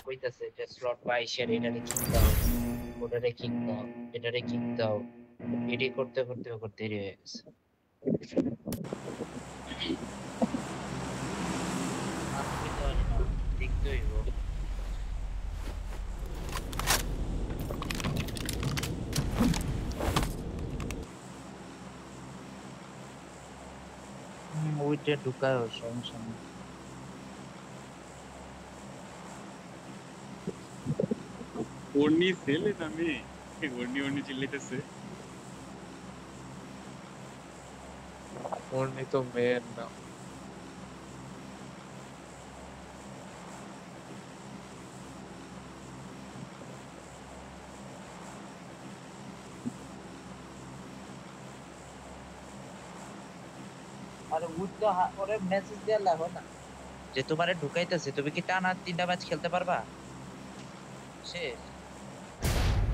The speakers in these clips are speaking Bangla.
কইতাছে যে স্লট 22 এর এটারে কিক দাও, ওটারে কিক দাও, এটারে কিক দাও। এডি করতে করতে ওর দেরি হয়ে গেছে। আমি কইতে পারি না, দেখতে হইব। ওইটা ঢুকাও, সমস্যা নেই। ওড়নি ছেলে না মেয়ে? ওড়নি ওড়নি চিল্লাইতেছে। ওড়নি তো মেয়ের না। আরে উঠতে ওরে মেসেজ দেয়া লাগো না যে তোমারে ঢুকাইতেছে, তুমি কি টানা 3টা ম্যাচ খেলতে পারবা? শেষ।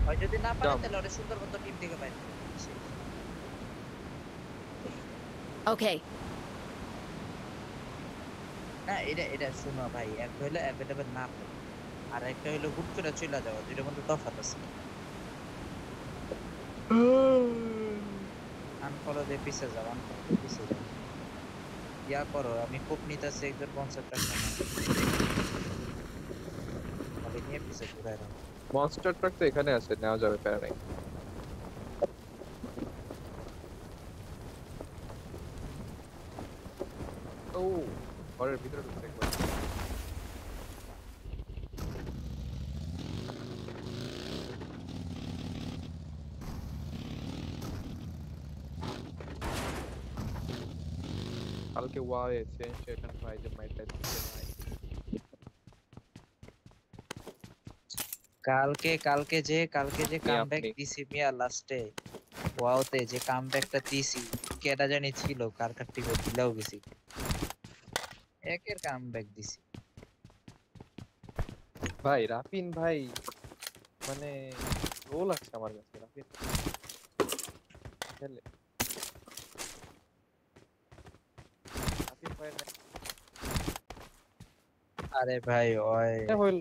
হয় যদি না পারে তাহলে ওরে সুন্দর মতো টিম থেকে বাইরে করে দিবে, শেষ। ওকে। না এটা এটা শোনো ভাই, একটা হলো অ্যাভেলেবল না পাওয়া, আর একটা হলো হুট করে চলে যাওয়া, দুইটার মধ্যে তফাৎ আছে। আনফলো দিয়ে পিছে যাও, আনফলো দিয়ে পিছে যাও। ইয়া করো, আমি খুব নিতেছি একজন কনসেপ্ট রাখো না, খালি নিয়ে পিছে ঘুরায় রাখো। মনস্টার ট্রাক তো এখানে আছে, নেওয়া যাবে, প্যারা নাই। ও ঘরের ভিতরে ঢুকতে একবার। কালকে ওয়াই সেনসেশন ভাই যে মাইটা দিতে ভাই। কালকে যে কামব্যাক আপনি দিছি মিয়া লাস্টে, ওয়াওতে যে কামব্যাকটা দিছি, কেডা জানি ছিল কার কার টিমে দিলাও গেছি, একের কামব্যাক দিছি। ভাই রাফিন ভাই, মানে রোল আছে আমার কাছে রাফিন খেলে। রাফিন ভাই আরে ভাই ওই হইল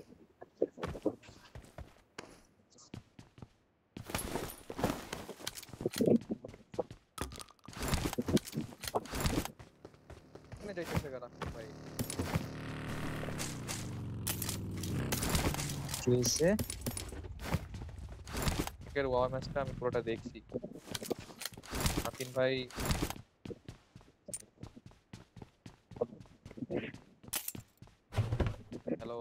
মানে যাইতেছে রাফিন ভাই। কি হইছে? এর ওয়ার ম্যাচটা আমি পুরোটা দেখছি। রাফিন ভাই হ্যালো।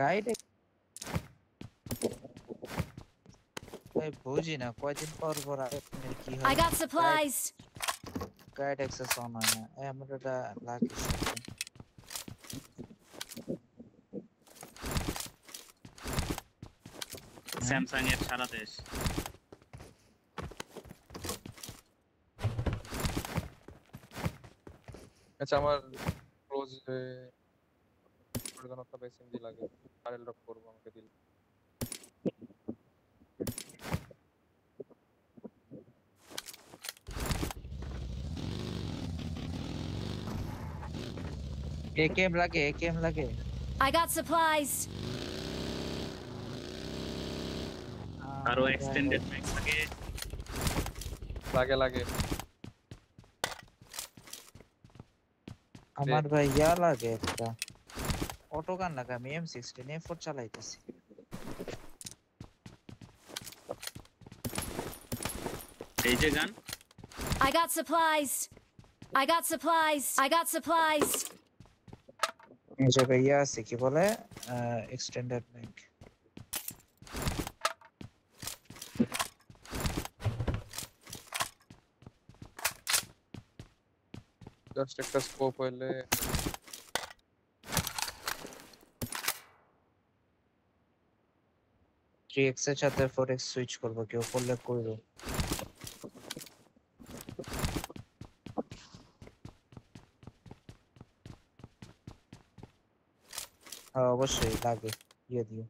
গাইড ভাই বুঝি না কয়দিন পর পর আপনার কি I হয়, got supplies. Guide access on হয় না, আমার এটা লাকি সাথে। স্যামসাং এর সারা দেশ। আচ্ছা আমার ক্লোজ জন্য একটা এসএমজি লাগে, আরএল ড্রপ করবো, আমাকে দিল। একেএম লাগে, একেএম লাগে। I got supplies. আরো এক্সটেন্ডেড ম্যাক্স লাগে। লাগে লাগে। আমার ভাই ইয়া লাগে একটা অটোগান লাগে, আমি M16 A4 চালাইতেছি। এই যে গান। I got supplies. I got supplies. I got supplies. এই জায়গায় ইয়া আছে কি বলে এক্সটেন্ডেড ম্যাগ। জাস্ট একটা স্কোপ হইলে 3x এর সাথে 4x সুইচ করব, কেউ করলে করব। হ্যাঁ অবশ্যই লাগে, দিয়ে দিও।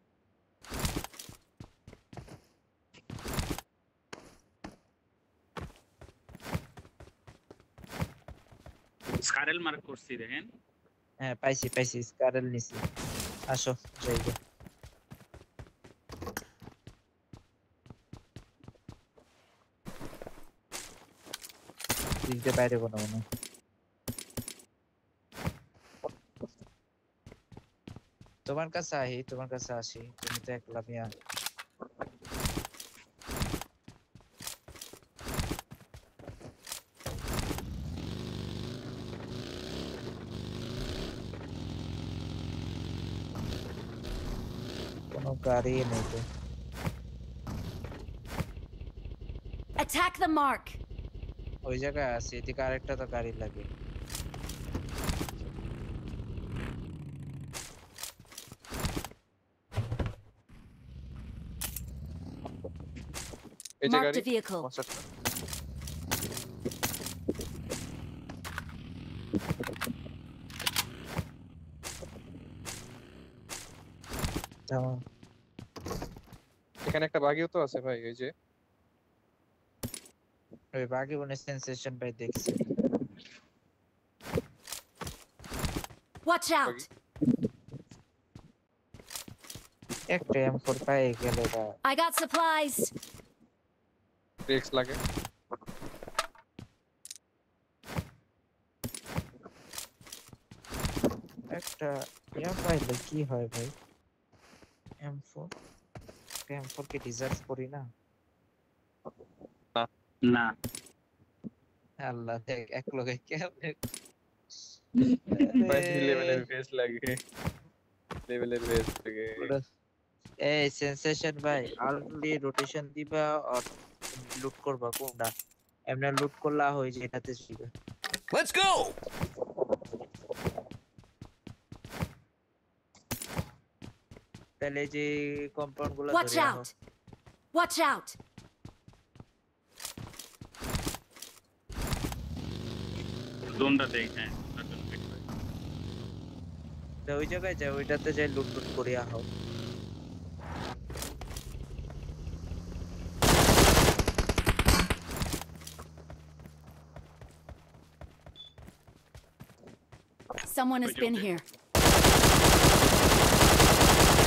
স্কারেল মার্ক করছি দেখেন। হ্যাঁ পাইছি পাইছি, স্কারেল নিছি। আসো যাইগে। দিতে বাইরে কোনো মনে হয়। তোমার কাছে আহি, তোমার কাছে আসি, তুমি তো একলা মিয়া। কোনো গাড়ি নেই তো। Attack the mark. ওই জায়গায় আছে, এদিকে আরেকটা তো গাড়ি লাগে। এই যে Marked গাড়ি a vehicle. মনস্টারটা tamam। এখানে একটা বাগিও তো আছে ভাই, এই যে ওই বাকি মনে সেন্সেশন ভাই দেখছি। Watch out. একটা M4 পাই গেলে বা I got supplies. ব্রেক্স লাগে। একটা পাইলে কি হয় ভাই? M4 কে ডিজার্ভ করি না। না আল্লাহ দেখ এক লগে কেমনে ভাই লেভেলের বেস লাগে, লেভেলের বেস লাগে। এই সেন্সেশন ভাই আর্লি রোটেশন দিবা আর লুট করবা কোনটা? এমনি লুট করলা হই যে এটাতে শিবে। Let's go! তাহলে যে কম্পাউন্ড গুলো Watch ধরে out. Watch out. জোনটা দেখ। হ্যাঁ ওই জায়গায় যাই, ওইটাতে যাই লুট লুট করিয়া হও। Someone has been here.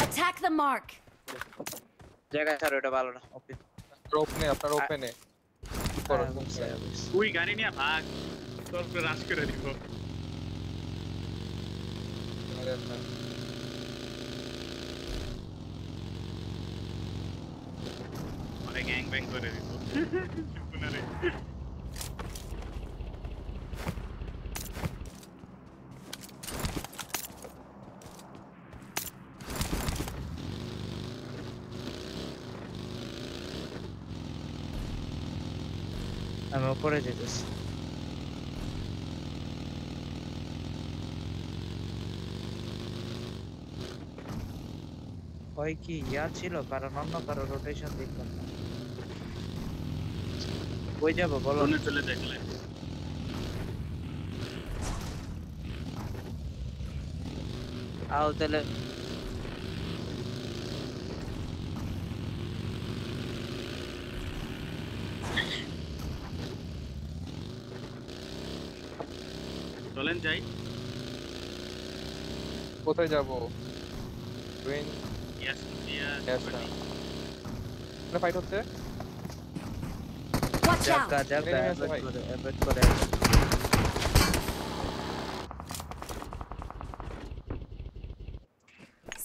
Attack the mark. জায়গা ছাড়ো, এটা ভালো না। ওকে ওপেনে, আপনার ওপেনে করো। তুই গাড়ি নিয়ে ভাগ, তোর উপরে রাশ করে দিব। আরে না আরে গ্যাং ব্যাং করে দিব। শুকুনারে আমি উপরে যেতেছি। ওই কি ইয়া ছিল, কারণ অন্য কারো রোটেশন দেখলাম না। কই যাবো বলো? জোনে চলে দেখলে আও তাহলে চলেন যাই। কোথায় যাবো? টুইন ইয়াস ইয়াস গ্যাস না ফাইট হচ্ছে। Watch out. জাগা জাগা Enemy আছে ভাই। এভয়েড করে।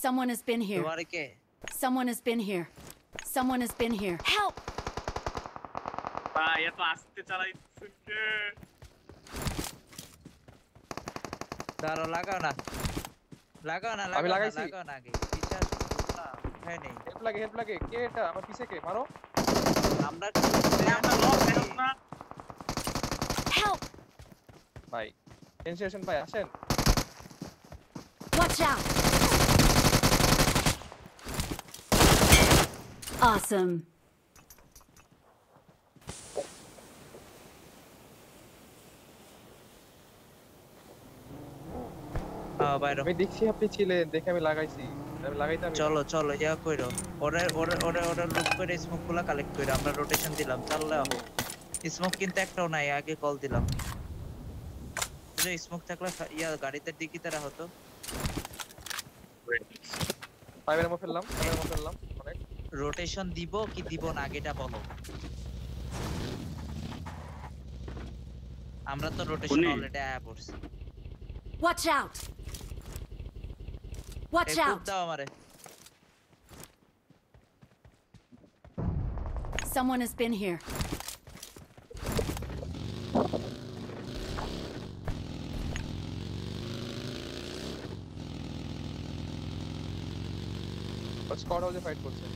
Someone has been here. তোমার কে? Someone has been here. Someone has been here. Help. ভাই এত আস্তে চালাইছিস কে? দাঁড়াও, লাগাও না লাগাও না আমি লাগাও না, লাগাইছি। লাগাও না আগে বিশ্বাস না হয় নাই। হেল্প লাগে কে এটা? আমার পিছে কে? মারো। আমরা আমরা লক হেল্প না। Help. ভাই সেন্সেশন ভাই আসেন। Watch out! Awesome. বাইরে আমি দেখছি আপনি ছিলেন দেখে আমি লাগাইছি, আমি লাগাইতাম। চলো চলো ইয়া কইরো, ওরে ওরে ওরে ওরে লুক করে স্মোক গুলা কালেক্ট কইরো, আমরা রোটেশন দিলাম, চাললে আহো। স্মোক কিন্তু একটাও নাই, আগে কল দিলাম। যে স্মোক থাকলে ইয়া গাড়িতে ডিকিতে রাখো তো। ফাইভের মো ফেললাম, ফাইভের মো ফেললাম অনেক। রোটেশন দিব কি দিব না আগেটা বলো। আমরা তো রোটেশন কোনে? অলরেডি আয়া পড়ছি। Watch out! Watch খুব out! দাও আমারে। Someone has been here. Squad হাউসে ফাইট করছে।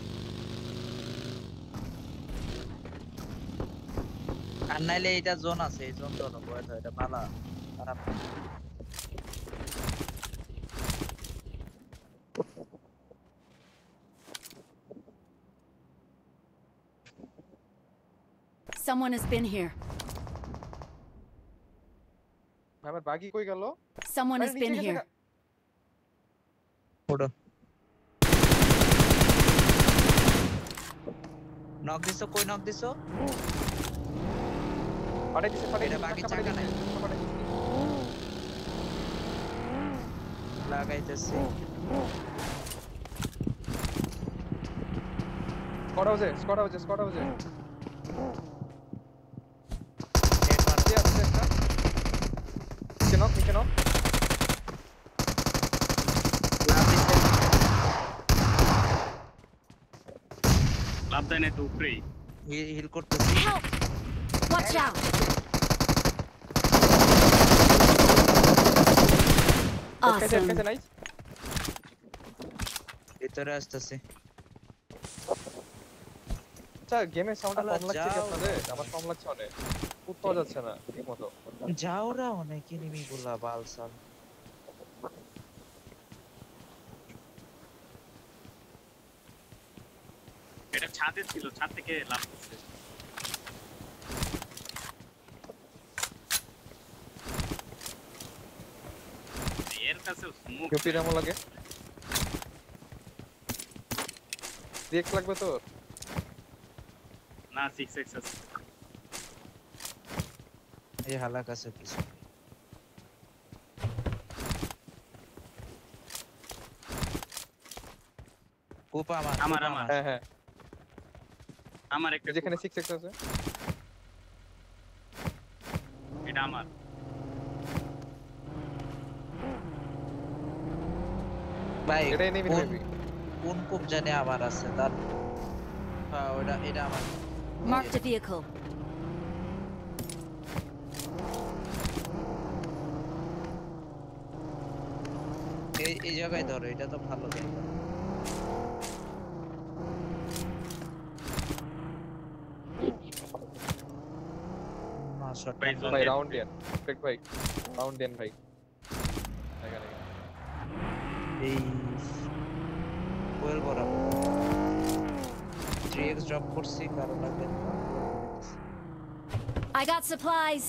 আর নাইলে এটা জোন আছে, এই জোন ধরো বয়স, এটা ভালো খারাপ না। Someone has been here. আমার বাগি কই গেল? Someone has আরে been নিচে গেছে here. গা- ওড়ো নক দিছো, কই নক দিছো? পাঠাই দিছে, পাঠাই এটা দিছে, বাকি একটা চাকা পাঠাই নাই। দিছে, পাঠাই দিছে। লাগাইতেছি। স্কোয়াড হাউসে, স্কোয়াড হাউসে, স্কোয়াড হাউসে। হেড মার। নিচে আছে একটা। নিচে নক, নিচে নক। লাভ দিছে। লাভ দেয় না তো উপরেই। হিল করতেছি। Help! Watch out! কাছে Awesome. কাছে নাই। ভিতরে আসতেছি। আচ্ছা গেমের সাউন্ডটা আল্লাহ, কম লাগছে কি যাও। আপনাদের? আমার কম লাগছে অনেক। উঠতে যাচ্ছে না ঠিকমতো। যাওরা অনেক এনিমি গুলা বালসাল। এটা ছাদে ছিল, ছাদ থেকে লাভ করছে। এর কাছে স্মোক ইউপি রামো লাগে। দেখ লাগবে তো। না 6x আছে। এই হালাক আছে কিছু। কোপা আমার, আমার, কোপা আমার। হ্যাঁ হ্যাঁ, আমার একটা যেখানে 6x আছে। এটা আমার। ভাই এটা এনিমি কোন মেবি। কোন কোপ জানে আমার আছে তার। হ্যাঁ ওটা এটা আমার। Marked a vehicle. এই জায়গায় ধরো, এটা তো ভালো জায়গা। না শট ভাই, টান ভাই রাউন্ড দেন পেক ভাই, রাউন্ড দেন ভাই। এখানে এই ওয়েল বরাবর 3x ড্রপ করছি, কারো লাগবে না। I got supplies.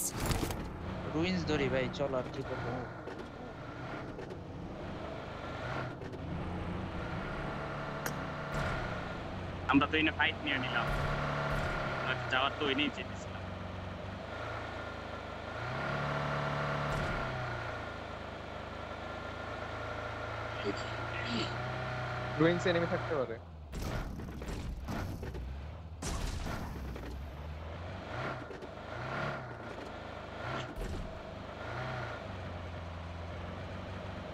রুইন্স ধরি ভাই, চল আর কি করবো। আমরা তো এনে ফাইট নিয়ে নিলাম, যাওয়ার তো এনেই চেয়েছিলাম। রুইন্স এনিমি থাকতে পারে।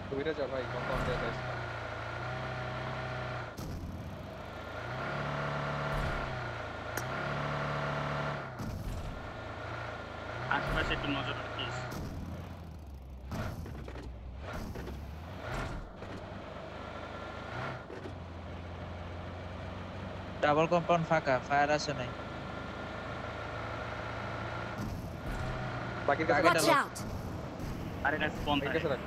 সুবিধা যা ভাই, কম্পাউন্ড দেয়া যায়। আশেপাশে একটু নজর রাখিস। ডাবল কম্পাউন্ড ফাঁকা, ফায়ার আসে নাই। বাকির কাছে Target Watch lock. out! আরে গাছ কোন এই কাছে রাখ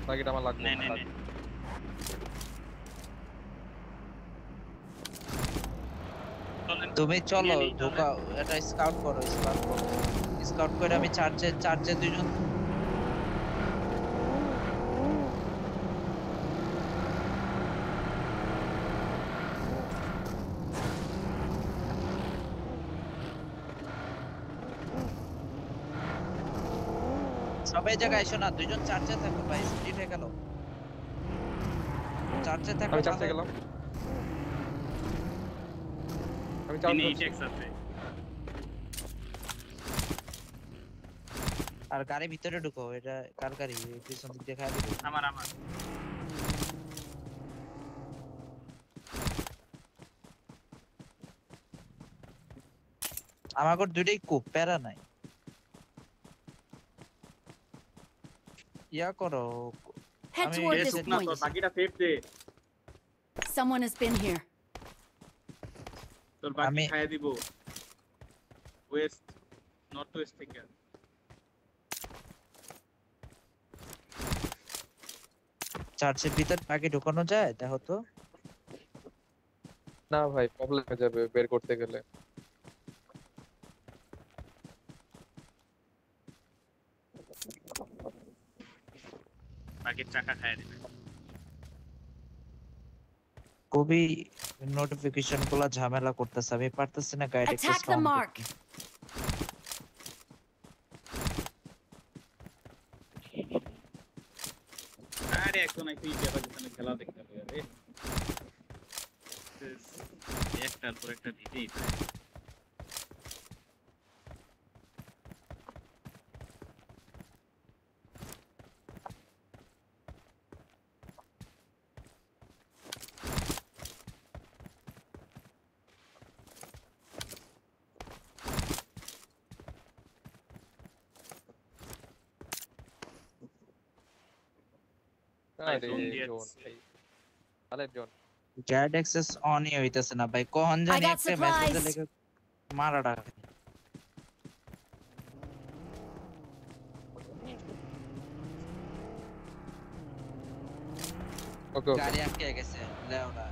বাকিটা আমার লাগবে নে নে নে চলেন তুমি চলো নিয়ে নিই, চলেন। ঢোকাও, এটা স্কাউট করো, স্কাউট করে আমি চার্জে দুইজন সবাই জায়গায় এসো না, দুইজন চার্জে থাকো ভাই, স্পিড হয়ে গেল, চার্জে থাকো। আমি চার্জে গেলাম আমি চার্জ তিনি করছি টেক্স আছে আর গাড়ি ভিতরে ঢুকো, এটা কার গাড়ি, পিছন দিক দিয়ে খাই দিবে। আমার আমাগর দুইটাই খুব প্যারা নাই, ইয়া করো। Head আমি toward এই this শুকনা তো point. বাকিটা সেফ দে Someone has been here. তোর বাকি আমি- খাইয়া দিব ওয়েস্ট নর্থ ওয়েস্ট থেকে চার্চের ভিতর আগে ঢুকানো যায় দেখো তো। না ভাই প্রবলেম হয়ে যাবে বের করতে গেলে বাকির চাকা খাইয়া দিবে খুবই নোটিফিকেশন গুলা ঝামেলা করতেছে, আমি পারতেছি না গাড়িটা একটু Attack the strong mark. করতে। আরে এখন একটু ইন্ডিয়া পাকিস্তানের খেলা দেখতে হবে আরে একটার পর একটা দিতেই থাকে। আরে zone দিয়ে জোন দিচ্ছে। ভাই আরে জোন গ্যাড অ্যাক্সেস অনই হইতাছে না ভাই, কখন জানি got একটা মেসেজ supplies. লেগে মারাটা। ওকে ওকে গাড়ি আটকে গেছে লেওড়া।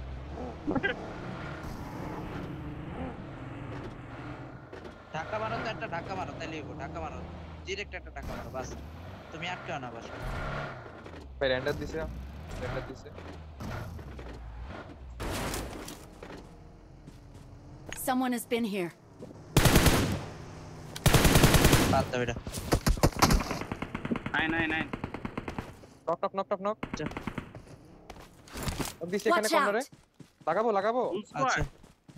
ধাক্কা মারো তো, একটা ধাক্কা মারো তাইলে হইবো, ধাক্কা মারো ডিরেক্ট, একটা ধাক্কা মারো বাস, তুমি আটকেও না বাস। ভাই রেন্ডার দিছে Someone has been here. বাদ দাও এটা। নাই নক আচ্ছা। আমি দিছি এখানে Watch কর্নারে out. লাগাবো ফুল আচ্ছা স্কোয়াড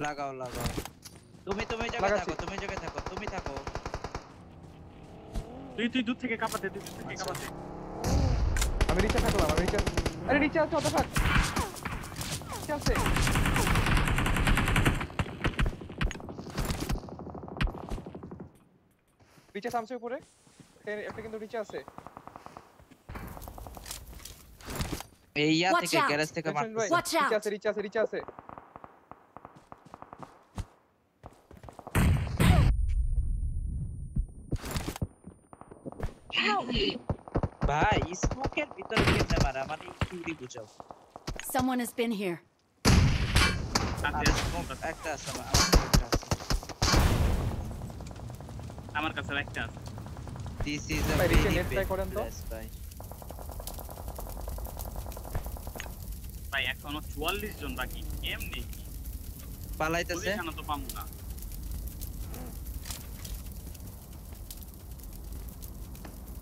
লাগাও তুমি জায়গায় লাগাচ্ছি। থাকো, তুমি থাকো। তুই দূর থেকে কাঁপাতে তুই দূর থেকে আচ্ছা। কাঁপাতে আমি নিচে থাকলাম আরে নিচে আছে অত থাক নিচে আছে নিচে সামসে উপরে একটা কিন্তু নিচে আছে এই ইয়া Watch থেকে out. গ্যারেজ থেকে দেখছেন ভাই? মারতেছে। Watch out. নিচে আছে ভাই স্মোকের ভিতরে কেমনে মারে, আমার এই থিওরি বুঝাও। Someone has been here. কাছে আর আছে, smoke কাছে। একটা আছে, একটা আছে। আমার কাছে একটা আছে This is a ভাই, নিচে very net try big করেন তো। place, ভাই। ভাই এখনো 44 জন বাকি কেমনে কি পালাইতেছে। পজিশন তো পামু না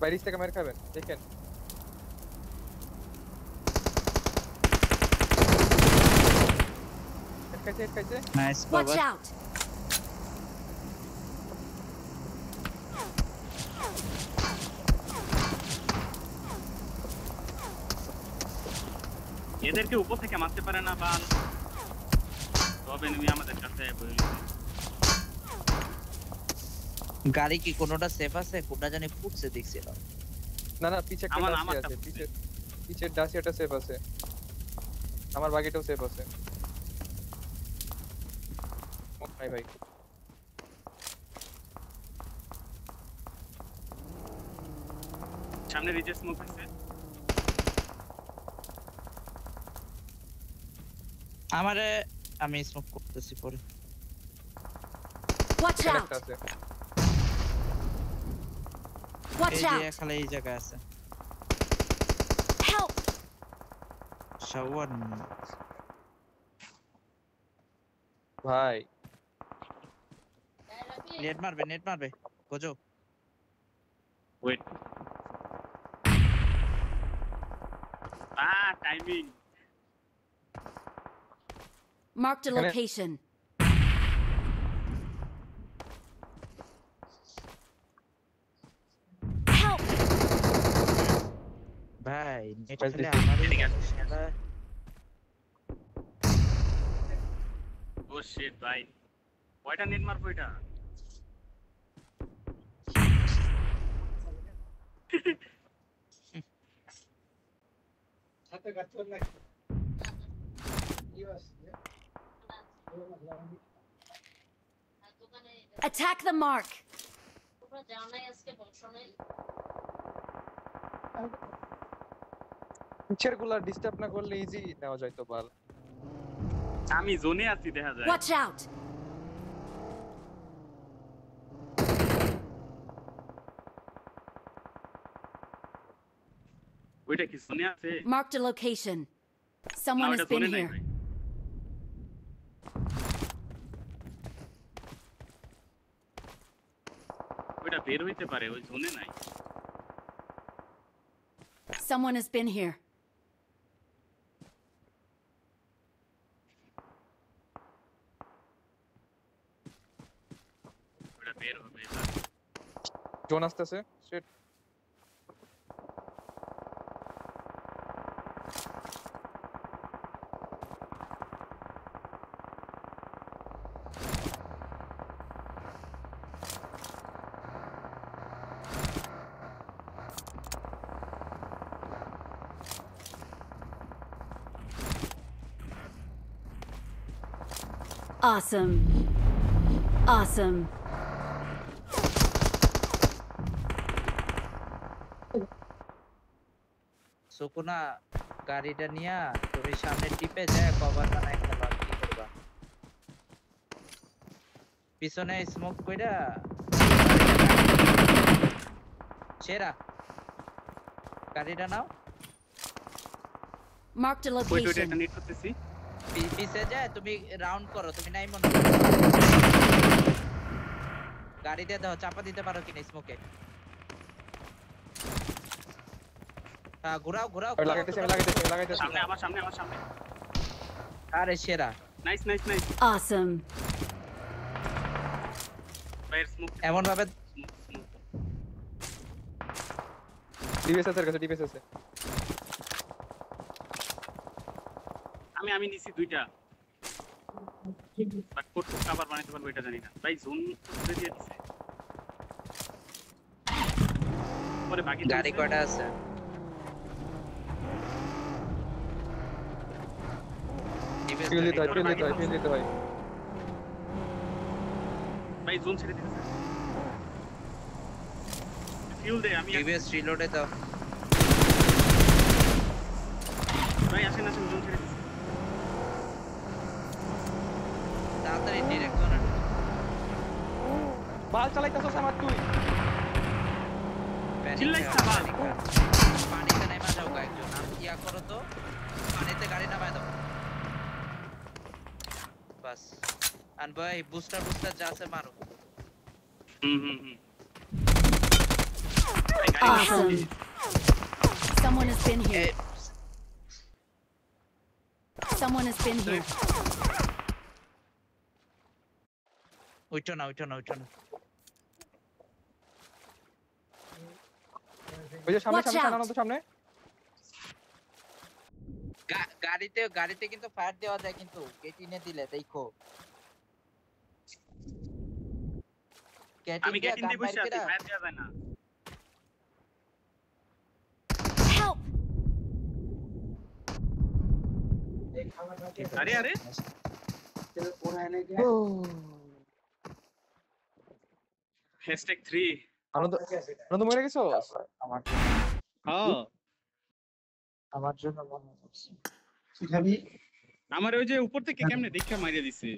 বাইরিস থেকে মেরে খাবেন দেখেন হেড খাইছে নাইস Watch বাবা। out. এদেরকে উপর থেকে মারতে পারে না বাল তবে এনিমি আমাদের কাছে বইল গাড়ি কি কোনোটা সেফ আছে, কোনটা জানি ফুটছে দেখছিলাম। না পিছে একটা আমার- ডাসি আমারটা আছে বুঝছে। পিছের ডাসিটা সেফ আছে আমার বাকিটাও সেফ আছে ভাই সামনে রিজেক্ট স্মোক আছে আমারে আমি স্মোক করতেছি পরে Watch এখানে out! একটা আছে Watch এই যে out! খালি এই জায়গায় আছে Help! শাওয়ার ভাই নেট মারবে গোজো wait timing Marked a Can I- location. Help! ভাই নেট Guys, খেলে this is- আমারই এদিকে আসো। শালা ও শিট ভাই কয়টা নেট মারবো এটা Attack the mark! পিছের গুলা ডিস্টার্ব না করলে ইজি নেওয়া যায় তো বল আমি জোনে আছি দেখা যায় Watch out! ওইটা কি জোনে আছে Marked a location. না Someone ওইটা has been জোনে নাই here. ভাই ওইটা বের হইতে পারে ওই জোনে নাই Someone has been here. ওইটা বের হবে জোন আসতেছে শিট Awesome. Awesome. সুকুনা গাড়িটা নিয়া তুমি সামনে টিপে যায় কভার বানায় খেলা কি করবা পিছনে স্মোক কইরা সেরা গাড়িটা নাও Marked a ওইটা ওইটা location. একটা নেট করতেছি পিছে যায় তুমি রাউন্ড করো তুমি নাই মনে গাড়ি দিয়ে দাও চাপা দিতে পারো কিনা স্মোকে হ্যাঁ ঘোরাও আমি লাগাইতেছি সামনে আমার সামনে আরে সেরা নাইস Awesome. ফায়ার স্মোক এমন ভাবে ডিভিএস এর কাছে ডিভিএস আছে আমি নিছি দুইটা বাট কোড কভার বানাইতে পারবো এটা জানি না ভাই জোন করে দিয়ে দিছে পরে বাকি গাড়ি কয়টা আছে ফিল দিতে হয় ভাই জোন ছেড়ে দিতেছে ফিউল দে আমি টিভিএস রিলোডে দাও ভাই আসেন জোন ছেড়ে দিতেছে তাড়াতাড়ি ডিরেক্ট করো বাল চালাইতাছস আমার তুই চিল্লাইছ না বাল পানিতে নেমে যাও কয়েকজন আর ইয়া করো তো পানিতে গাড়ি নামায় দাও বাস আর ভাই বুস্টার যা আছে মারো হুম Awesome. Someone has been here. Someone has been here. উঠো না ওই যে সামনে Watch out. আনন্দ সামনে গাড়িতে কিন্তু ফায়ার দেওয়া যায় কিন্তু কেটিনে দিলে দেখো আমি গেটিং দিয়ে বসে আছি ফায়ার দেয়া যায় না Help! আরে #3 আনন্দ মরে গেছো হ্যাঁ আমার জন্য মনে হচ্ছে। আমার ওই যে উপর থেকে কেমনে দেখা মারিয়া দিছে